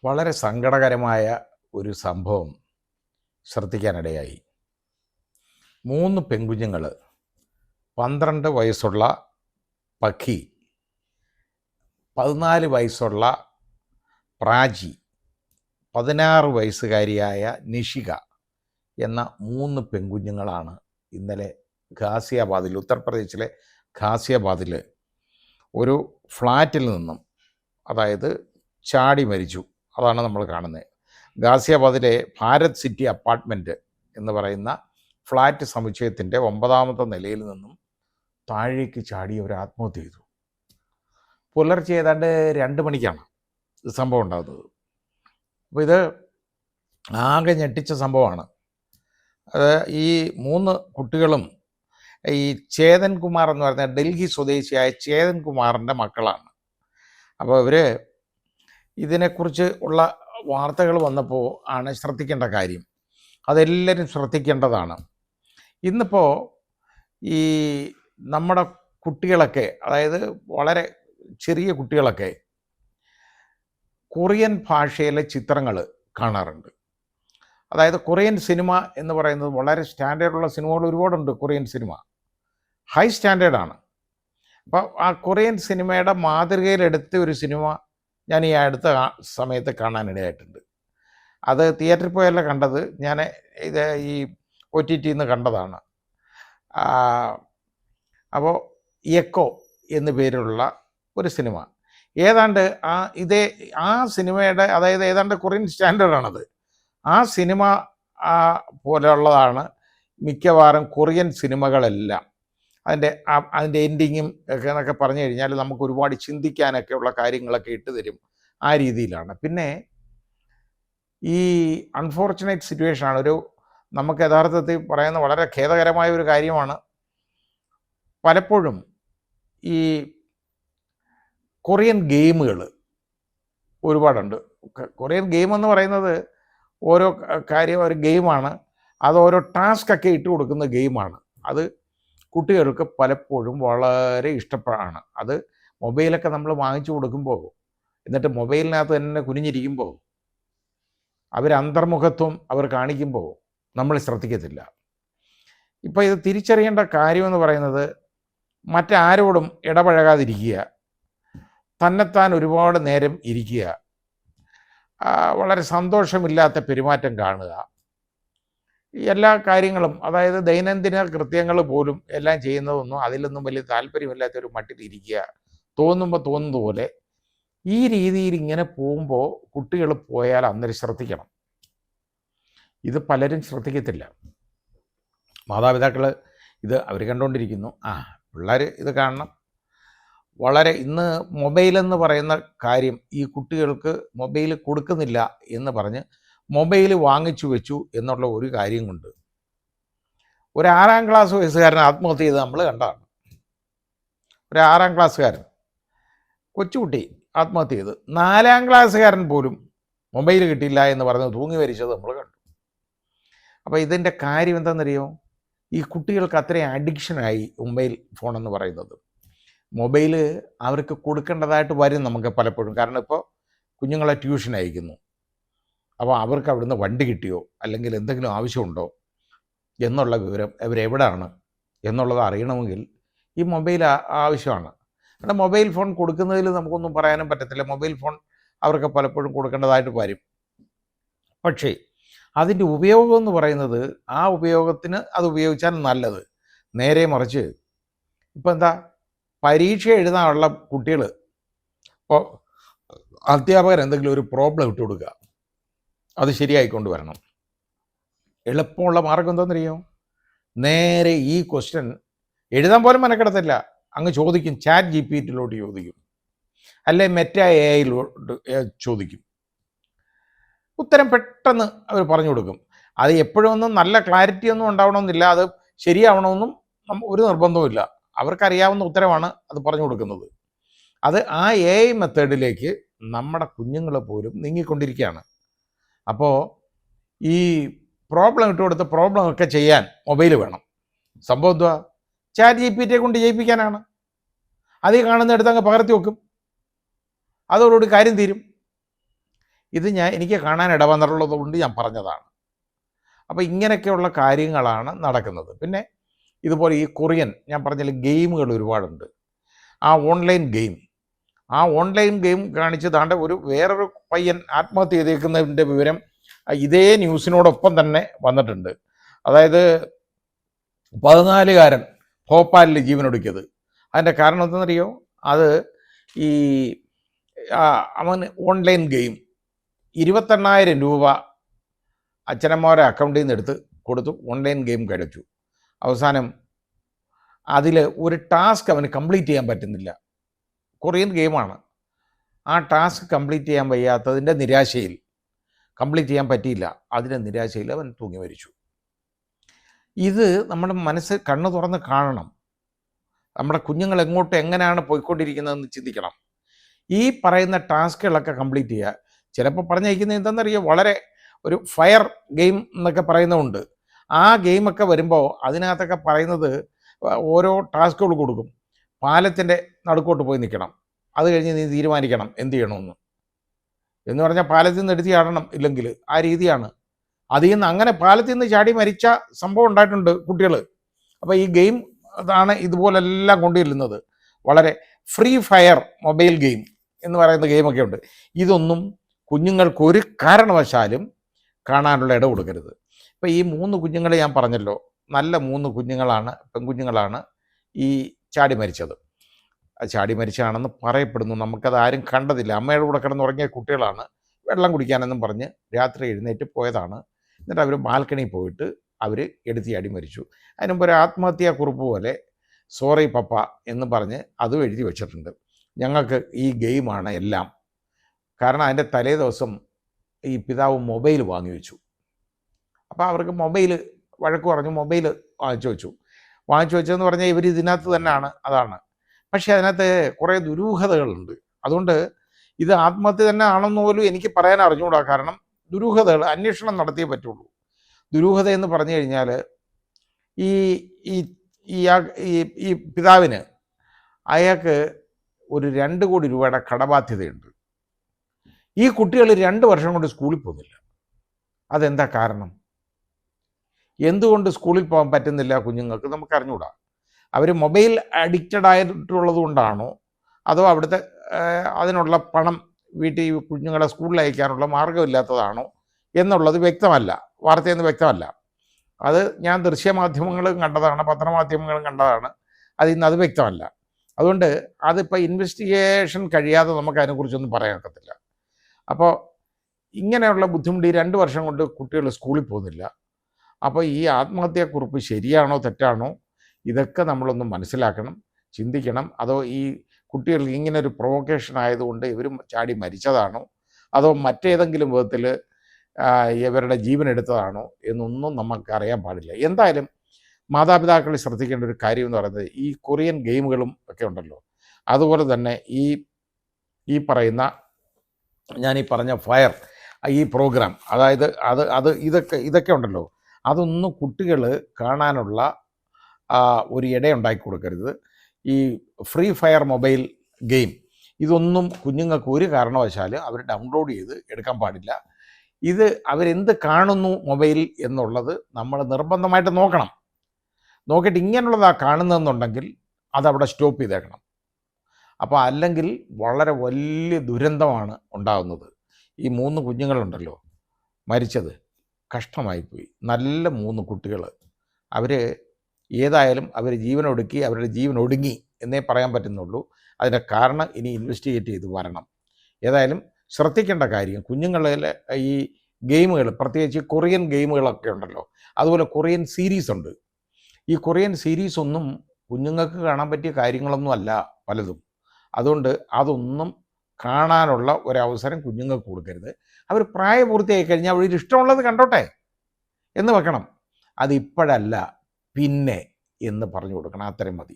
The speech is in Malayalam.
വളരെ സങ്കടകരമായ ഒരു സംഭവം ശ്രദ്ധിക്കാനിടയായി. 3 പെൺകുഞ്ഞുങ്ങൾ, 12 വയസ്സുള്ള പഖി, 14 വയസ്സുള്ള പ്രാചി, 16 വയസ്സുകാരിയായ നിഷിക എന്ന 3 പെൺകുഞ്ഞുങ്ങളാണ് ഇന്നലെ ഗാസിയാബാദിൽ, ഉത്തർപ്രദേശിലെ ഗാസിയാബാദിൽ ഒരു ഫ്ലാറ്റിൽ നിന്നും, അതായത് ചാടി മരിച്ചു. അതാണ് നമ്മൾ കാണുന്നത്. ഗാസിയാബാദിലെ ഭാരത് സിറ്റി അപ്പാർട്ട്മെൻറ്റ് എന്ന് പറയുന്ന ഫ്ലാറ്റ് സമുച്ചയത്തിൻ്റെ 9ാമത്തെ നിലയിൽ നിന്നും താഴേക്ക് ചാടി ഒരു ആത്മഹത്യ ചെയ്തു. പുലർച്ചെ ഏതാണ്ട് 2 മണിക്കാണ് ഇത് സംഭവം ഉണ്ടാകുന്നത്. അപ്പോൾ ഇത് ആകെ ഞെട്ടിച്ച സംഭവമാണ്. അത് ഈ 3 കുട്ടികളും ഈ ചേതൻ കുമാർ എന്ന് പറയുന്ന ഡൽഹി സ്വദേശിയായ ചേതൻ കുമാറിൻ്റെ മക്കളാണ്. അപ്പോൾ ഇവർ ഇതിനെക്കുറിച്ച് ഉള്ള വാർത്തകൾ വന്നപ്പോൾ ആണ് ശ്രദ്ധിക്കേണ്ട കാര്യം. അതെല്ലാവരും ശ്രദ്ധിക്കേണ്ടതാണ്. ഇന്നിപ്പോൾ ഈ നമ്മുടെ കുട്ടികളൊക്കെ, അതായത് വളരെ ചെറിയ കുട്ടികളൊക്കെ കൊറിയൻ ഭാഷയിലെ ചിത്രങ്ങൾ കാണാറുണ്ട്. അതായത് കൊറിയൻ സിനിമ എന്ന് പറയുന്നത് വളരെ സ്റ്റാൻഡേർഡുള്ള സിനിമകൾ ഒരുപാടുണ്ട്. കൊറിയൻ സിനിമ ഹൈ സ്റ്റാൻഡേർഡാണ്. അപ്പോൾ ആ കൊറിയൻ സിനിമയുടെ മാതൃകയിലെടുത്ത ഒരു സിനിമ ഞാൻ ഈ അടുത്ത സമയത്ത് കാണാനിടയായിട്ടുണ്ട്. അത് തിയേറ്ററിൽ പോയല്ല കണ്ടത്, ഞാൻ ഇത് ഈ OTT കണ്ടതാണ്. അപ്പോൾ എക്കോ എന്നു പേരുള്ള ഒരു സിനിമ, ഏതാണ്ട് ആ സിനിമയുടെ, അതായത് ഏതാണ്ട് കൊറിയൻ സ്റ്റാൻഡേർഡാണത്. ആ സിനിമ പോലെയുള്ളതാണ് മിക്കവാറും കൊറിയൻ സിനിമകളെല്ലാം. അതിൻ്റെ എൻഡിങ്ങും ഒക്കെ എന്നൊക്കെ പറഞ്ഞു കഴിഞ്ഞാൽ നമുക്ക് ഒരുപാട് ചിന്തിക്കാനൊക്കെ ഉള്ള കാര്യങ്ങളൊക്കെ ഇട്ട് തരും. ആ രീതിയിലാണ്. പിന്നെ ഈ അൺഫോർച്ചുനേറ്റ് സിറ്റുവേഷനാണ്, നമുക്ക് യഥാർത്ഥത്തിൽ പറയുന്ന വളരെ ഖേദകരമായ ഒരു കാര്യമാണ്. പലപ്പോഴും ഈ കൊറിയൻ ഗെയിമുകൾ ഒരുപാടുണ്ട്. കൊറിയൻ ഗെയിം എന്ന് പറയുന്നത് ഓരോ കാര്യം ഒരു ഗെയിമാണ്. അത് ഓരോ ടാസ്കൊക്കെ ഇട്ട് കൊടുക്കുന്ന ഗെയിമാണ്. അത് കുട്ടികൾക്ക് പലപ്പോഴും വളരെ ഇഷ്ടപ്പെടാണ്. അത് മൊബൈലൊക്കെ നമ്മൾ വാങ്ങിച്ചു കൊടുക്കുമ്പോൾ, എന്നിട്ട് മൊബൈലിനകത്ത് തന്നെ കുനിഞ്ഞിരിക്കുമ്പോൾ, അന്തർമുഖത്വം അവർ കാണിക്കുമ്പോൾ നമ്മൾ ശ്രദ്ധിക്കത്തില്ല. ഇപ്പോൾ ഇത് തിരിച്ചറിയേണ്ട കാര്യമെന്ന് പറയുന്നത്, മറ്റാരോടും ഇടപഴകാതിരിക്കുക, തന്നെത്താൻ ഒരുപാട് നേരം ഇരിക്കുക, വളരെ സന്തോഷമില്ലാത്ത പെരുമാറ്റം കാണുക, എല്ലാ കാര്യങ്ങളും, അതായത് ദൈനംദിന കൃത്യങ്ങൾ പോലും എല്ലാം ചെയ്യുന്നതൊന്നും അതിലൊന്നും വലിയ താല്പര്യമില്ലാത്തൊരു മട്ടിലിരിക്കുക, തോന്നുന്നത് പോലെ ഈ രീതിയിൽ ഇങ്ങനെ പോകുമ്പോൾ കുട്ടികൾ പോയാൽ അന്നേരം ശ്രദ്ധിക്കണം. ഇത് പലരും ശ്രദ്ധിക്കത്തില്ല. മാതാപിതാക്കൾ ഇത് അവർ കണ്ടുകൊണ്ടിരിക്കുന്നു, പിള്ളേർ ഇത് കാണണം. വളരെ ഇന്ന് മൊബൈലെന്ന് പറയുന്ന കാര്യം, ഈ കുട്ടികൾക്ക് മൊബൈൽ കൊടുക്കുന്നില്ല എന്ന് പറഞ്ഞ് മൊബൈൽ വാങ്ങിച്ചു വെച്ചു എന്നുള്ള ഒരു കാര്യം കൊണ്ട് ഒരു 6ാം ക്ലാസ് വയസ്സുകാരൻ ആത്മഹത്യ ചെയ്ത് നമ്മൾ കണ്ടതാണ്. ഒരു 6ാം ക്ലാസ്സുകാരൻ കൊച്ചുകുട്ടി ആത്മഹത്യ ചെയ്ത്, 4ാം ക്ലാസ്സുകാരൻ പോലും മൊബൈൽ കിട്ടിയില്ല എന്ന് പറഞ്ഞ് തൂങ്ങി മരിച്ചത് നമ്മൾ കണ്ടു. അപ്പോൾ ഇതിൻ്റെ കാര്യം എന്താണെന്നറിയോ? ഈ കുട്ടികൾക്ക് അത്രയും അഡിക്ഷനായി മൊബൈൽ ഫോൺ എന്ന് പറയുന്നത്. മൊബൈൽ അവർക്ക് കൊടുക്കേണ്ടതായിട്ട് വരും നമുക്ക് പലപ്പോഴും. കാരണം ഇപ്പോൾ കുഞ്ഞുങ്ങളെ ട്യൂഷൻ അയക്കുന്നു, അപ്പോൾ അവർക്ക് അവിടുന്ന് വണ്ടി കിട്ടിയോ അല്ലെങ്കിൽ എന്തെങ്കിലും ആവശ്യമുണ്ടോ എന്നുള്ള വിവരം, ഇവരെവിടാണ് എന്നുള്ളത് അറിയണമെങ്കിൽ ഈ മൊബൈൽ ആവശ്യമാണ്. കാരണം മൊബൈൽ ഫോൺ കൊടുക്കുന്നതിൽ നമുക്കൊന്നും പറയാനും പറ്റത്തില്ല. മൊബൈൽ ഫോൺ അവർക്ക് പലപ്പോഴും കൊടുക്കേണ്ടതായിട്ട് വരും. പക്ഷേ അതിൻ്റെ ഉപയോഗം എന്ന് പറയുന്നത്, ആ ഉപയോഗത്തിന് അത് ഉപയോഗിച്ചാൽ നല്ലത്. നേരെ മറിച്ച് ഇപ്പോൾ എന്താ, പരീക്ഷ എഴുതാനുള്ള കുട്ടികൾ, ഇപ്പോൾ അധ്യാപകർ എന്തെങ്കിലും ഒരു പ്രോബ്ലം ഇട്ട് കൊടുക്കുക, അത് ശരിയായിക്കൊണ്ട് വരണം. എളുപ്പമുള്ള മാർഗം എന്താണെന്നറിയോ? നേരെ ഈ ക്വസ്റ്റ്യൻ എഴുതാൻ പോലും മെനക്കെടത്തില്ല, അങ്ങ് ചോദിക്കും, ചാറ്റ് GPT ചോദിക്കും, അല്ലെ മെറ്റ AIയിലോട്ട് ചോദിക്കും. ഉത്തരം പെട്ടെന്ന് അവർ പറഞ്ഞു കൊടുക്കും. അത് എപ്പോഴും ഒന്നും നല്ല ക്ലാരിറ്റി ഒന്നും ഉണ്ടാവണമെന്നില്ല, അത് ശരിയാവണമെന്നും ഒരു നിർബന്ധവുമില്ല. അവർക്കറിയാവുന്ന ഉത്തരമാണ് അത് പറഞ്ഞു കൊടുക്കുന്നത്. അത് ആ AI മെത്തേഡിലേക്ക് നമ്മുടെ കുഞ്ഞുങ്ങൾ പോലും നീങ്ങിക്കൊണ്ടിരിക്കുകയാണ്. അപ്പോൾ ഈ പ്രോബ്ലം ഇട്ട് കൊടുത്ത് പ്രോബ്ലമൊക്കെ ചെയ്യാൻ മൊബൈൽ വേണം. സംഭവം എന്തുവാ? ചാറ്റ് GPT കൊണ്ട് ചെയ്യിപ്പിക്കാനാണ്. അത് കാണുന്നിടത്ത് അങ്ങ് പകർത്തി വെക്കും, അതോടുകൂടി കാര്യം തീരും. ഇത് എനിക്ക് കാണാൻ ഇടവന്നിട്ടുള്ളത് കൊണ്ട് ഞാൻ പറഞ്ഞതാണ്. അപ്പോൾ ഇങ്ങനെയൊക്കെയുള്ള കാര്യങ്ങളാണ് നടക്കുന്നത്. പിന്നെ ഇതുപോലെ ഈ കൊറിയൻ ഞാൻ പറഞ്ഞാൽ ഗെയിമുകൾ ഒരുപാടുണ്ട്. ആ ഓൺലൈൻ ഗെയിം കാണിച്ച് താണ്ട വേറൊരു പയ്യൻ ആത്മഹത്യ ചെയ്തേക്കുന്നതിൻ്റെ വിവരം ഇതേ ന്യൂസിനോടൊപ്പം തന്നെ വന്നിട്ടുണ്ട്. അതായത് 14-കാരൻ ഭോപ്പാലിൽ ജീവനൊടുക്കിയത്. അതിൻ്റെ കാരണം എന്തെന്നറിയോ? അത് ഈ അവൻ ഓൺലൈൻ ഗെയിം 28,000 രൂപ അച്ഛനമ്മമാരെ അക്കൗണ്ടിൽ നിന്ന് എടുത്ത് കൊടുത്തു, ഓൺലൈൻ ഗെയിം കളിച്ചു. അവസാനം അതിൽ ഒരു ടാസ്ക് അവന് കംപ്ലീറ്റ് ചെയ്യാൻ പറ്റുന്നില്ല. കൊറിയൻ ഗെയിമാണ്. ആ ടാസ്ക് കംപ്ലീറ്റ് ചെയ്യാൻ വയ്യാത്തതിൻ്റെ നിരാശയിൽ, കംപ്ലീറ്റ് ചെയ്യാൻ പറ്റിയില്ല, അതിൻ്റെ നിരാശയിൽ അവൻ തൂങ്ങി മരിച്ചു. ഇത് നമ്മുടെ മനസ്സ് കണ്ണു തുറന്ന് കാണണം. നമ്മുടെ കുഞ്ഞുങ്ങൾ എങ്ങനെയാണ് പോയിക്കൊണ്ടിരിക്കുന്നതെന്ന് ചിന്തിക്കണം. ഈ പറയുന്ന ടാസ്കുകളൊക്കെ കംപ്ലീറ്റ് ചെയ്യുക. ചിലപ്പോൾ പറഞ്ഞയക്കുന്നത് എന്തെന്നറിയോ? വളരെ ഒരു ഫയർ ഗെയിം എന്നൊക്കെ പറയുന്നതുണ്ട്. ആ ഗെയിമൊക്കെ വരുമ്പോൾ അതിനകത്തൊക്കെ പറയുന്നത് ഓരോ ടാസ്കുകൾ കൊടുക്കും. പാലത്തിൻ്റെ നടുക്കോട്ട് പോയി നിൽക്കണം, അത് കഴിഞ്ഞ് നീ തീരുമാനിക്കണം എന്ത് ചെയ്യണമെന്ന്. എന്ന് പറഞ്ഞാൽ പാലത്തിൽ നിന്ന് എടുത്ത് ചാടണം, ഇല്ലെങ്കിൽ ആ രീതിയാണ്. അതിൽ നിന്ന് അങ്ങനെ പാലത്തിൽ നിന്ന് ചാടി മരിച്ച സംഭവം ഉണ്ടായിട്ടുണ്ട് കുട്ടികൾ. അപ്പോൾ ഈ ഗെയിം അതാണ് ഇതുപോലെല്ലാം കൊണ്ടുവരുന്നത്. വളരെ ഫ്രീ ഫയർ മൊബൈൽ ഗെയിം എന്ന് പറയുന്ന ഗെയിമൊക്കെ ഉണ്ട്. ഇതൊന്നും കുഞ്ഞുങ്ങൾക്ക് ഒരു കാരണവശാലും കാണാനുള്ള ഇട കൊടുക്കരുത്. ഇപ്പോൾ ഈ 3 കുഞ്ഞുങ്ങളെ ഞാൻ പറഞ്ഞല്ലോ, നല്ല 3 കുഞ്ഞുങ്ങളാണ്, പെൺകുഞ്ഞുങ്ങളാണ് ഈ ചാടി മരിച്ചത്. ചാടി മരിച്ചതാണെന്ന് പറയപ്പെടുന്നു. നമുക്കത് ആരും കണ്ടതില്ല. അമ്മയുടെ കൂടെ കിടന്നുറങ്ങിയ കുട്ടികളാണ്. വെള്ളം കുടിക്കാനെന്നും പറഞ്ഞ് രാത്രി എഴുന്നേറ്റ് പോയതാണ്. എന്നിട്ട് അവർ ബാൽക്കണിയിൽ പോയിട്ട് അവർ എടുത്ത് ചാടി മരിച്ചു. അതിനുമുമ്പ് ഒരു ആത്മഹത്യാക്കുറിപ്പ് പോലെ സോറി പപ്പ എന്ന് പറഞ്ഞ് അതും എഴുതി വെച്ചിട്ടുണ്ട്. ഞങ്ങൾക്ക് ഈ ഗെയിമാണ് എല്ലാം. കാരണം അതിൻ്റെ തലേ ദിവസം ഈ പിതാവ് മൊബൈൽ വാങ്ങി വെച്ചു. അപ്പോൾ അവർക്ക് മൊബൈൽ വഴക്ക് പറഞ്ഞു, മൊബൈൽ വാങ്ങിച്ചു വെച്ചതെന്ന് പറഞ്ഞാൽ ഇവർ ഇതിനകത്ത് തന്നെയാണ്, അതാണ്. പക്ഷേ അതിനകത്ത് കുറേ ദുരൂഹതകളുണ്ട്. അതുകൊണ്ട് ഇത് ആത്മഹത്യ തന്നെ ആണെന്ന് പോലും എനിക്ക് പറയാൻ അറിഞ്ഞുകൂടാ. കാരണം ദുരൂഹതകൾ അന്വേഷണം നടത്തിയേ പറ്റുള്ളൂ. ദുരൂഹത എന്ന് പറഞ്ഞു കഴിഞ്ഞാൽ ഈ ഈ ഈ പിതാവിന് അയാൾക്ക് ഒരു 2 കോടി രൂപയുടെ കടബാധ്യതയുണ്ട്. ഈ കുട്ടികൾ 2 വർഷം കൊണ്ട് സ്കൂളിൽ പോകുന്നില്ല. അതെന്താ കാരണം? എന്തുകൊണ്ട് സ്കൂളിൽ പോകാൻ പറ്റുന്നില്ല കുഞ്ഞുങ്ങൾക്ക് നമുക്ക് അറിഞ്ഞുകൂടാ. അവർ മൊബൈൽ അഡിക്റ്റഡ് ആയിട്ടുള്ളത് കൊണ്ടാണോ, അതോ അവിടുത്തെ അതിനുള്ള പണം വീട്ടിൽ കുഞ്ഞുങ്ങളെ സ്കൂളിൽ അയക്കാനുള്ള മാർഗ്ഗമില്ലാത്തതാണോ എന്നുള്ളത് വ്യക്തമല്ല. വാർത്തയിൽ നിന്ന് വ്യക്തമല്ല. അത് ഞാൻ ദൃശ്യമാധ്യമങ്ങളും കണ്ടതാണ്, പത്രമാധ്യമങ്ങളും കണ്ടതാണ്. അത് വ്യക്തമല്ല. അതുകൊണ്ട് അതിപ്പോൾ ഇൻവെസ്റ്റിഗേഷൻ കഴിയാതെ നമുക്ക് അതിനെക്കുറിച്ചൊന്നും പറയാൻ ഒക്കത്തില്ല. അപ്പോൾ ഇങ്ങനെയുള്ള ബുദ്ധിമുട്ട് ഈ 2 വർഷം കൊണ്ട് കുട്ടികൾ സ്കൂളിൽ പോകുന്നില്ല. അപ്പോൾ ഈ ആത്മഹത്യാക്കുറിപ്പ് ശരിയാണോ തെറ്റാണോ ഇതൊക്കെ നമ്മളൊന്ന് മനസ്സിലാക്കണം, ചിന്തിക്കണം. അതോ ഈ കുട്ടികൾക്ക് ഇങ്ങനെ ഒരു പ്രൊവോക്കേഷൻ ആയതുകൊണ്ട് ഇവരും ചാടി മരിച്ചതാണോ, അതോ മറ്റേതെങ്കിലും വിധത്തിൽ ഇവരുടെ ജീവൻ എടുത്തതാണോ എന്നൊന്നും നമുക്കറിയാൻ പാടില്ല. എന്തായാലും മാതാപിതാക്കൾ ശ്രദ്ധിക്കേണ്ട ഒരു കാര്യം എന്ന് പറയുന്നത് ഈ കൊറിയൻ ഗെയിമുകളും ഒക്കെ ഉണ്ടല്ലോ, അതുപോലെ തന്നെ ഈ പറയുന്ന ഞാനീ പറഞ്ഞ ഫയർ ഈ പ്രോഗ്രാം, അതായത് ഇതൊക്കെ ഉണ്ടല്ലോ, അതൊന്നും കുട്ടികൾ കാണാനുള്ള ഒരു ഇടയുണ്ടാക്കി കൊടുക്കരുത്. ഈ ഫ്രീ ഫയർ മൊബൈൽ ഗെയിം ഇതൊന്നും കുഞ്ഞുങ്ങൾക്ക് ഒരു കാരണവശാലും അവർ ഡൗൺലോഡ് ചെയ്ത് എടുക്കാൻ പാടില്ല. ഇത് അവരെന്ത് കാണുന്നു മൊബൈൽ എന്നുള്ളത് നമ്മൾ നിർബന്ധമായിട്ട് നോക്കണം. നോക്കിയിട്ട് ഇങ്ങനെയുള്ളതാണ് കാണുന്നതെന്നുണ്ടെങ്കിൽ അതവിടെ സ്റ്റോപ്പ് ചെയ്തേക്കണം. അപ്പോൾ അല്ലെങ്കിൽ വളരെ വലിയ ദുരന്തമാണ് ഉണ്ടാകുന്നത്. ഈ 3 കുഞ്ഞുങ്ങളുണ്ടല്ലോ മരിച്ചത്, കഷ്ടമായിപ്പോയി. നല്ല 3 കുട്ടികൾ. അവർ ഏതായാലും അവർ ജീവനൊടുക്കി, അവരുടെ ജീവൻ ഒടുങ്ങി എന്നേ പറയാൻ പറ്റുന്നുള്ളൂ. അതിൻ്റെ കാരണം ഇനി ഇൻവെസ്റ്റിഗേറ്റ് ചെയ്ത് വരണം. ഏതായാലും ശ്രദ്ധിക്കേണ്ട കാര്യം, കുഞ്ഞുങ്ങളിലെ ഈ ഗെയിമുകൾ, പ്രത്യേകിച്ച് കൊറിയൻ ഗെയിമുകളൊക്കെ ഉണ്ടല്ലോ, അതുപോലെ കൊറിയൻ സീരീസ് ഉണ്ട്. ഈ കൊറിയൻ സീരീസ് ഒന്നും കുഞ്ഞുങ്ങൾക്ക് കാണാൻ പറ്റിയ കാര്യങ്ങളൊന്നും അല്ല പലതും. അതുകൊണ്ട് അതൊന്നും കാണാനുള്ള ഒരവസരം കുഞ്ഞുങ്ങൾക്ക് കൊടുക്കരുത്. അവർ പ്രായപൂർത്തിയായി കഴിഞ്ഞാൽ അവർ ഇഷ്ടമുള്ളത് കണ്ടോട്ടെ എന്ന് വെക്കണം. അതിപ്പോഴല്ല പിന്നെ എന്ന് പറഞ്ഞു കൊടുക്കണം. അത്രയും മതി.